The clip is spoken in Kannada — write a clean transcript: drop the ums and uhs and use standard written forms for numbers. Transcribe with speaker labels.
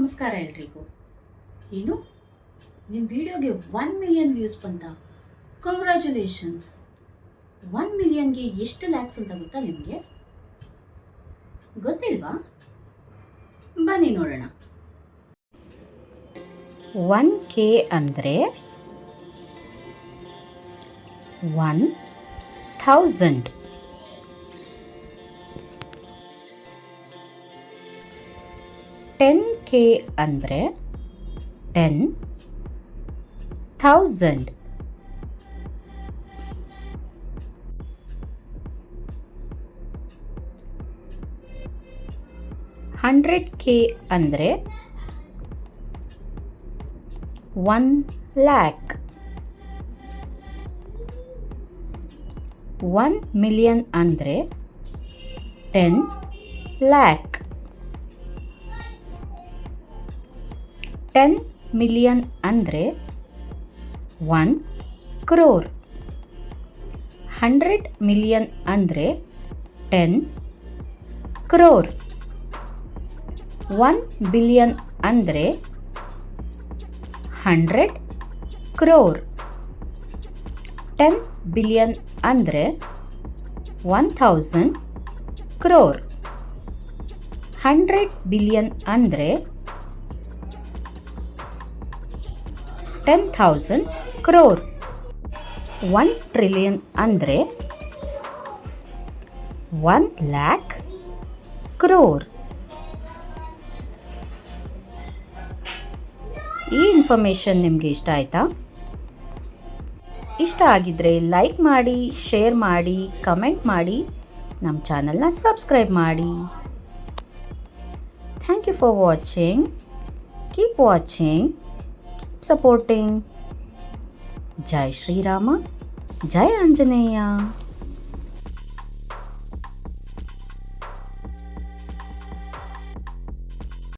Speaker 1: ನಮಸ್ಕಾರ ಎಲ್ರಿಗೂ. ಏನು ನಿಮ್ಮ ವಿಡಿಯೋಗೆ 1 ಮಿಲಿಯನ್ ವ್ಯೂಸ್ ಬಂತ? ಕಂಗ್ರ್ಯಾಚುಲೇಷನ್ಸ್. 1 ಮಿಲಿಯನ್ಗೆ ಎಷ್ಟು ಲ್ಯಾಕ್ಸ್ ಅಂತ ಗೊತ್ತಾ ನಿಮಗೆ? ಗೊತ್ತಿಲ್ವಾ? ಬನ್ನಿ ನೋಡೋಣ.
Speaker 2: 1K ಅಂದರೆ 1000. 10K ಅಂದರೆ 10,000. 100K ಅಂದರೆ 1,00,000. 1 ಮಿಲಿಯನ್ ಅಂದರೆ 10,00,000. 10 ಮಿಲಿಯನ್ ಅಂದರೆ 1 crore. 100 ಮಿಲಿಯನ್ ಅಂದರೆ 10 crore. 1 ಬಿಲಿಯನ್ ಅಂದರೆ 100 crore. 10 ಬಿಲಿಯನ್ ಅಂದರೆ 1000 crore. 100 ಬಿಲಿಯನ್ ಅಂದರೆ 10,000 crore. 1 ಟ್ರಿಲಿಯನ್ ಅಂದರೆ 1,00,000 crore. ಈ ಇನ್ಫಾರ್ಮೇಷನ್ ನಿಮಗೆ ಇಷ್ಟ ಆಯಿತಾ? ಇಷ್ಟ ಆಗಿದ್ದರೆ ಲೈಕ್ ಮಾಡಿ, ಶೇರ್ ಮಾಡಿ, ಕಮೆಂಟ್ ಮಾಡಿ, ನಮ್ಮ ಚಾನಲ್ನ ಸಬ್ಸ್ಕ್ರೈಬ್ ಮಾಡಿ. Thank you for watching. Keep watching, keep supporting. Jai Shriram, Jai Anjaneya.